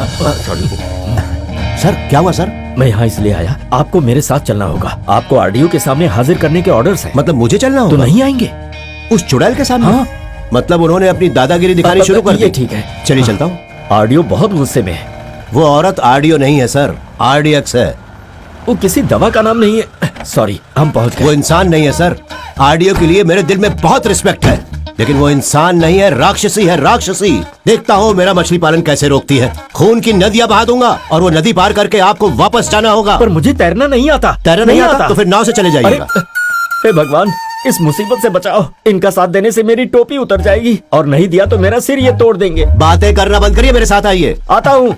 Sorry sir क्या हुआ sir? मैं यहाँ इसलिए आया, आपको मेरे साथ चलना होगा। आपको आरडीओ के सामने हाजिर करने के ऑर्डर्स हैं। मतलब मुझे चलना होगा? तो नहीं आएंगे? उस चुड़ैल के सामने? हाँ। मतलब उन्होंने अपनी दादागिरी दिखानी शुरू कर दी? ठीक है, चलिए चलता हूँ। आरडीओ बहुत गुस्से में है। वो औरत आरडीओ नहीं है सर, आरडीएक्स है। वो किसी दवा का नाम नहीं है। सॉरी, हम पहुंच गए। वो इंसान नहीं है सर। आरडीओ के लिए मेरे दिल में बहुत रिस्पेक्ट है, लेकिन वो इंसान नहीं है, राक्षसी है, राक्षसी। देखता हूँ मेरा मछली पालन कैसे रोकती है। खून की नदियां बहा दूंगा और वो नदी पार करके आपको वापस जाना होगा। पर मुझे तैरना नहीं आता। तैरना नहीं आता तो फिर नाव से चले जाइएगा। हे भगवान, इस मुसीबत से बचाओ। इनका साथ देने से मेरी टोपी उतर जाएगी, और नहीं दिया तो मेरा सिर ये तोड़ देंगे। बातें करना बंद करिए, मेरे साथ आइए। आता हूँ।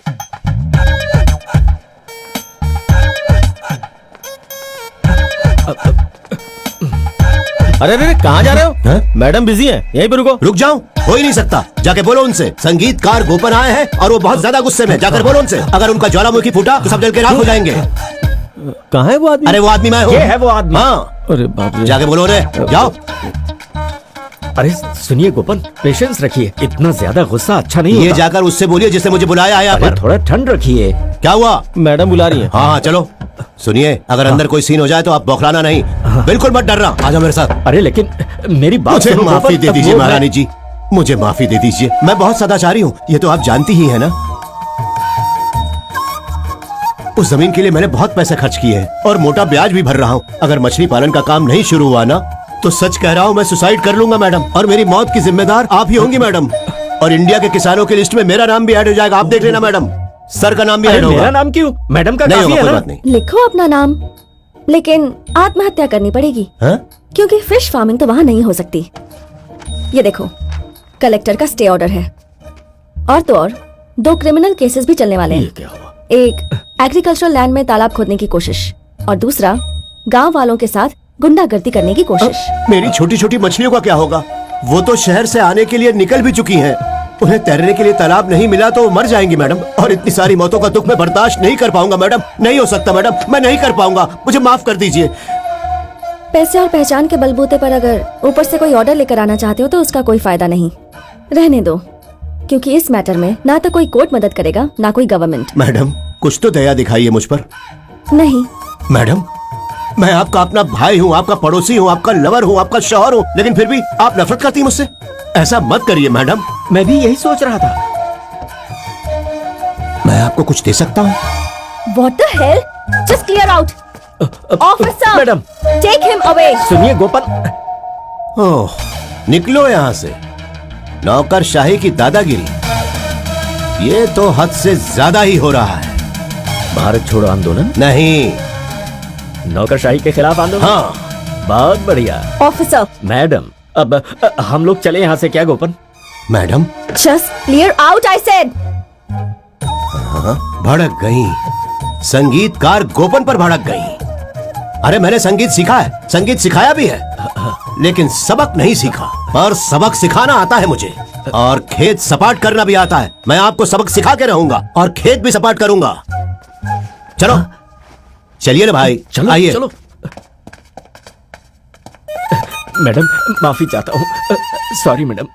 अरे अरे कहाँ जा रहे हो? मैडम बिजी हैं, यहीं पे रुको। रुक जाऊं? हो ही नहीं सकता। जाके बोलो उनसे, संगीतकार गोपन आए हैं और वो बहुत ज्यादा गुस्से में। जाकर बोलो उनसे, अगर उनका ज्वालामुखी फूटा तो सब जल के राख हो जाएंगे। कहाँ है वो आदमी? अरे वो आदमी मैं हूँ। ये है वो आदमी। हाँ। अरे बाप रे। जाके बोलो रे, जाओ। अरे सुनिए गोपन, पेशेंस रखिए। इतना ज्यादा गुस्सा अच्छा नहीं ये होता। जाकर उससे बोलिए जिसने मुझे बुलाया है यहाँ अरे पर। थोड़ा ठंड रखिए। क्या हुआ? मैडम बुला रही हैं। हाँ चलो। सुनिए, अगर अंदर कोई सीन हो जाए तो आप बौखलाना नहीं, बिल्कुल मत डरना। आ जाओ मेरे साथ। अरे लेकिन मेरी बात मुझे सुनो माफी गोपन, दे दीजिए वो महारानी जी, मुझे माफी दे दीजिए। मैं बहुत सदाचारी हूँ, ये तो आप जानती ही है ना। उस जमीन के लिए मैंने बहुत पैसे खर्च किए हैं और मोटा ब्याज भी भर रहा हूँ। अगर मछली पालन का काम नहीं शुरू हुआ ना, तो सच कह रहा हूँ मैं सुसाइड कर लूंगा मैडम, और मेरी मौत की जिम्मेदार आप ही होंगी मैडम। और इंडिया के किसानों की लिस्ट में मेरा नाम भी ऐड हो जाएगा, आप देख लेना मैडम। सर का नाम भी अरे ऐड होगा। मेरा नाम क्यों? मैडम का नहीं काफी होगा, है कोई ना? बात नहीं। लिखो अपना नाम, लेकिन आत्महत्या करनी पड़ेगी। हाँ? क्योंकि फिश फार्मिंग तो वहाँ नहीं हो सकती। ये देखो, कलेक्टर का स्टे ऑर्डर है, और तो और 2 क्रिमिनल केसेस भी चलने वाले ये हैं। क्या हुआ? एक एग्रीकल्चरल लैंड में तालाब खोदने की कोशिश, और दूसरा गांव वालों के साथ गुंडागर्दी करने की कोशिश। मेरी छोटी छोटी मछलियों का क्या होगा? वो तो शहर से आने के लिए निकल भी चुकी हैं। उन्हें तैरने के लिए तालाब नहीं मिला तो वो मर जाएंगी मैडम, और इतनी सारी मौतों का दुख मैं बर्दाश्त नहीं कर पाऊंगा मैडम। नहीं हो सकता मैडम, मैं नहीं कर पाऊंगा, मुझे माफ कर दीजिए। पैसे और पहचान के बलबूते पर अगर ऊपर से कोई ऑर्डर लेकर आना चाहते हो तो उसका कोई फायदा नहीं। रहने दो, क्योंकि इस मैटर में ना तो कोई कोर्ट मदद करेगा ना कोई गवर्नमेंट। मैडम कुछ तो दया दिखाइए मुझ पर। नहीं। मैडम मैं आपका अपना भाई हूँ, आपका पड़ोसी हूँ, आपका लवर हूँ, आपका शौहर हूँ, लेकिन फिर भी आप नफरत करती हैं मुझसे। ऐसा मत करिए मैडम। मैं भी यही सोच रहा था। मैं आपको कुछ दे सकता हूँ? What the hell? Just clear out. Officer, madam, take him away. सुनिए गोपन। ओह, निकलो यहाँ से। नौकरशाही की दादागिरी, ये तो हद से ज्यादा ही हो रहा है। भारत छोड़ो आंदोलन? नहीं। नौकरशाही के खिलाफ आंदोलन? हाँ। बहुत बढ़िया। Officer, मैडम, अब हम लोग चले यहाँ से क्या गोपन? Madam just clear out, I said. हाँ, भड़क गई। संगीतकार गोपन पर भड़क गई। अरे मैंने संगीत सीखा है, संगीत सिखाया भी है, लेकिन सबक नहीं सीखा। और सबक सिखाना आता है मुझे, और खेत सपाट करना भी आता है। मैं आपको सबक सिखा के रहूंगा और खेत भी सपाट करूंगा। चलो चलिए ना भाई, चलो आइए। चलो। मैडम माफी चाहता हूँ। Sorry madam.